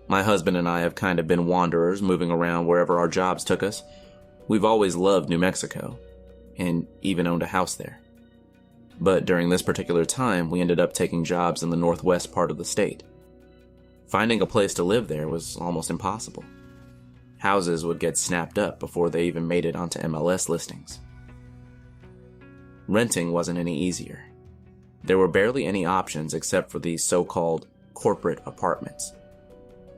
My husband and I have kind of been wanderers, moving around wherever our jobs took us. We've always loved New Mexico, and even owned a house there. But during this particular time, we ended up taking jobs in the northwest part of the state. Finding a place to live there was almost impossible. Houses would get snapped up before they even made it onto MLS listings. Renting wasn't any easier. There were barely any options except for these so-called corporate apartments.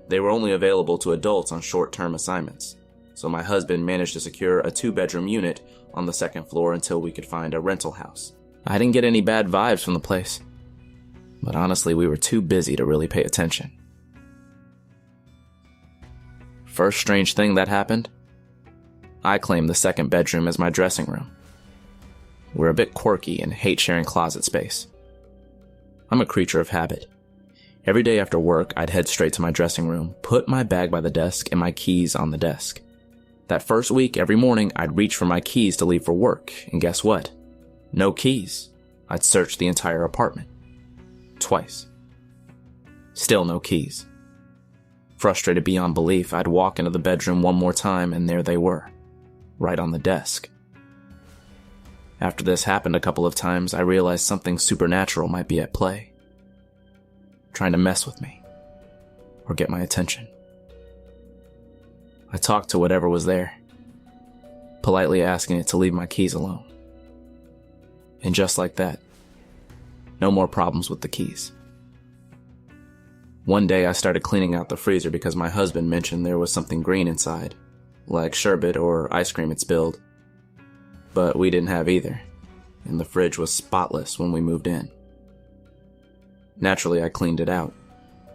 They were only available to adults on short-term assignments, so my husband managed to secure a 2-bedroom unit on the second floor until we could find a rental house. I didn't get any bad vibes from the place, but honestly, we were too busy to really pay attention. First strange thing that happened, I claimed the second bedroom as my dressing room. We're a bit quirky and hate sharing closet space. I'm a creature of habit. Every day after work, I'd head straight to my dressing room, put my bag by the desk and my keys on the desk. That first week, every morning, I'd reach for my keys to leave for work, and guess what? No keys. I'd searched the entire apartment. Twice. Still no keys. Frustrated beyond belief, I'd walk into the bedroom one more time, and there they were, right on the desk. After this happened a couple of times, I realized something supernatural might be at play, trying to mess with me, or get my attention. I talked to whatever was there, politely asking it to leave my keys alone. And just like that, no more problems with the keys. One day I started cleaning out the freezer because my husband mentioned there was something green inside, like sherbet or ice cream had spilled. But we didn't have either, and the fridge was spotless when we moved in. Naturally, I cleaned it out,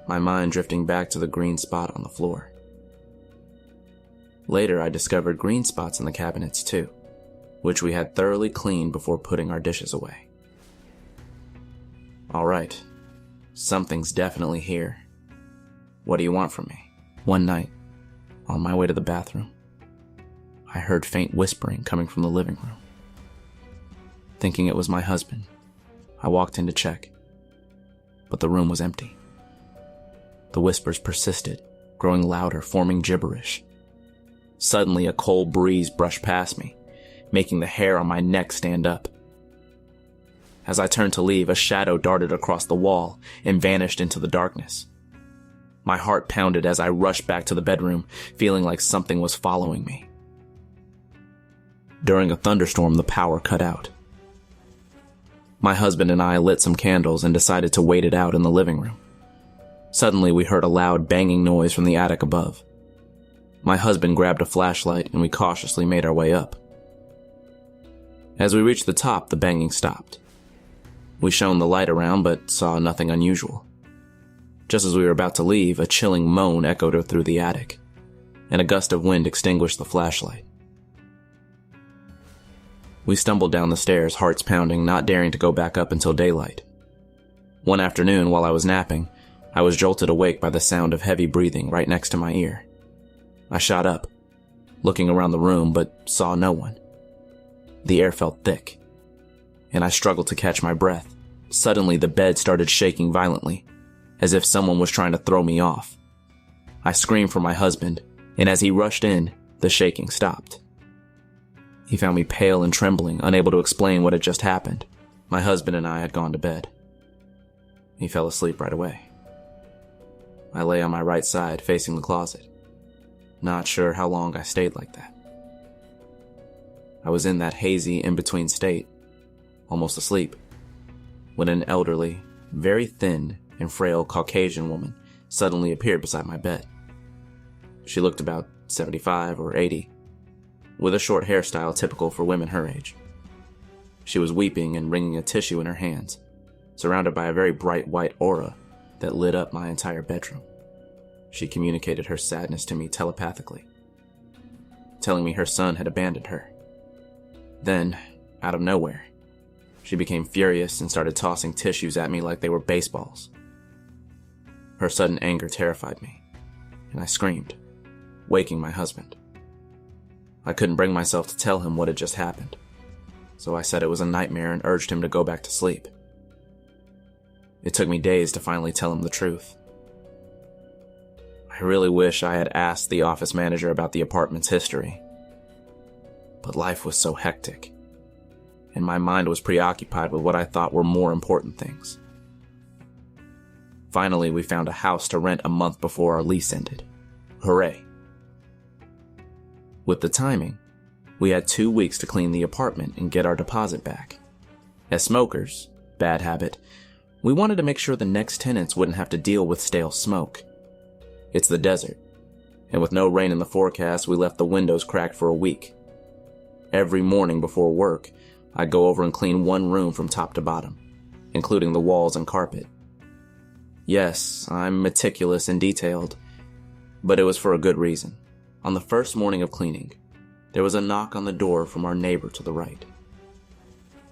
my mind drifting back to the green spot on the floor. Later, I discovered green spots in the cabinets too, which we had thoroughly cleaned before putting our dishes away. Alright, something's definitely here. What do you want from me? One night, on my way to the bathroom, I heard faint whispering coming from the living room. Thinking it was my husband, I walked in to check, but the room was empty. The whispers persisted, growing louder, forming gibberish. Suddenly, a cold breeze brushed past me, making the hair on my neck stand up. As I turned to leave, a shadow darted across the wall and vanished into the darkness. My heart pounded as I rushed back to the bedroom, feeling like something was following me. During a thunderstorm, the power cut out. My husband and I lit some candles and decided to wait it out in the living room. Suddenly, we heard a loud banging noise from the attic above. My husband grabbed a flashlight and we cautiously made our way up. As we reached the top, the banging stopped. We shone the light around but saw nothing unusual. Just as we were about to leave, a chilling moan echoed through the attic, and a gust of wind extinguished the flashlight. We stumbled down the stairs, hearts pounding, not daring to go back up until daylight. One afternoon, while I was napping, I was jolted awake by the sound of heavy breathing right next to my ear. I shot up, looking around the room, but saw no one. The air felt thick, and I struggled to catch my breath. Suddenly, the bed started shaking violently, as if someone was trying to throw me off. I screamed for my husband, and as he rushed in, the shaking stopped. He found me pale and trembling, unable to explain what had just happened. My husband and I had gone to bed. He fell asleep right away. I lay on my right side, facing the closet, not sure how long I stayed like that. I was in that hazy, in-between state, almost asleep, when an elderly, very thin and frail Caucasian woman suddenly appeared beside my bed. She looked about 75 or 80, with a short hairstyle typical for women her age. She was weeping and wringing a tissue in her hands, surrounded by a very bright white aura that lit up my entire bedroom. She communicated her sadness to me telepathically, telling me her son had abandoned her. Then, out of nowhere, she became furious and started tossing tissues at me like they were baseballs. Her sudden anger terrified me, and I screamed, waking my husband. I couldn't bring myself to tell him what had just happened, so I said it was a nightmare and urged him to go back to sleep. It took me days to finally tell him the truth. I I really wish I had asked the office manager about the apartment's history. But life was so hectic, and my mind was preoccupied with what I thought were more important things. Finally, we found a house to rent a month before our lease ended. Hooray. With the timing, we had 2 weeks to clean the apartment and get our deposit back. As smokers, bad habit, we wanted to make sure the next tenants wouldn't have to deal with stale smoke. It's the desert, and with no rain in the forecast, we left the windows cracked for a week. Every morning before work, I'd go over and clean one room from top to bottom, including the walls and carpet. Yes, I'm meticulous and detailed, but it was for a good reason. On the first morning of cleaning, there was a knock on the door from our neighbor to the right.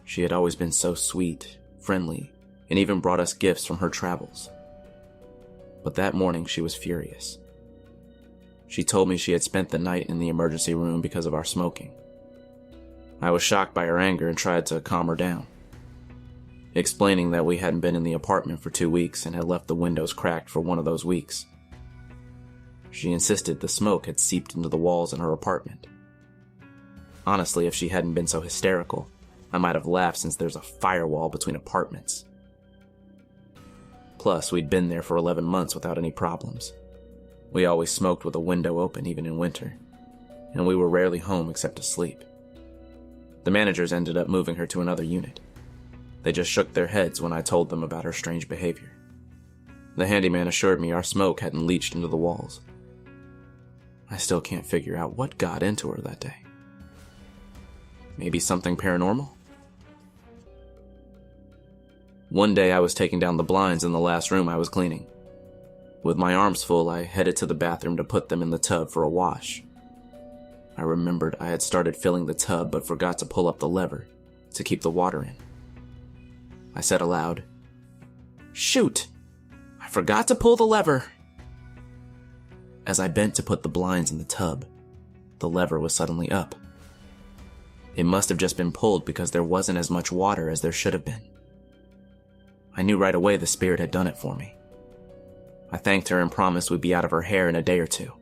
She had always been so sweet, friendly, and even brought us gifts from her travels. But that morning she was furious. She told me she had spent the night in the emergency room because of our smoking. I was shocked by her anger and tried to calm her down, explaining that we hadn't been in the apartment for 2 weeks and had left the windows cracked for one of those weeks. She insisted the smoke had seeped into the walls in her apartment. Honestly, if she hadn't been so hysterical, I might have laughed since there's a firewall between apartments. Plus, we'd been there for 11 months without any problems. We always smoked with a window open even in winter, and we were rarely home except to sleep. The managers ended up moving her to another unit. They just shook their heads when I told them about her strange behavior. The handyman assured me our smoke hadn't leached into the walls. I still can't figure out what got into her that day. Maybe something paranormal? One day I was taking down the blinds in the last room I was cleaning. With my arms full, I headed to the bathroom to put them in the tub for a wash. I remembered I had started filling the tub but forgot to pull up the lever to keep the water in. I said aloud, "Shoot! I forgot to pull the lever!" As I bent to put the blinds in the tub, the lever was suddenly up. It must have just been pulled because there wasn't as much water as there should have been. I knew right away the spirit had done it for me. I thanked her and promised we'd be out of her hair in a day or two.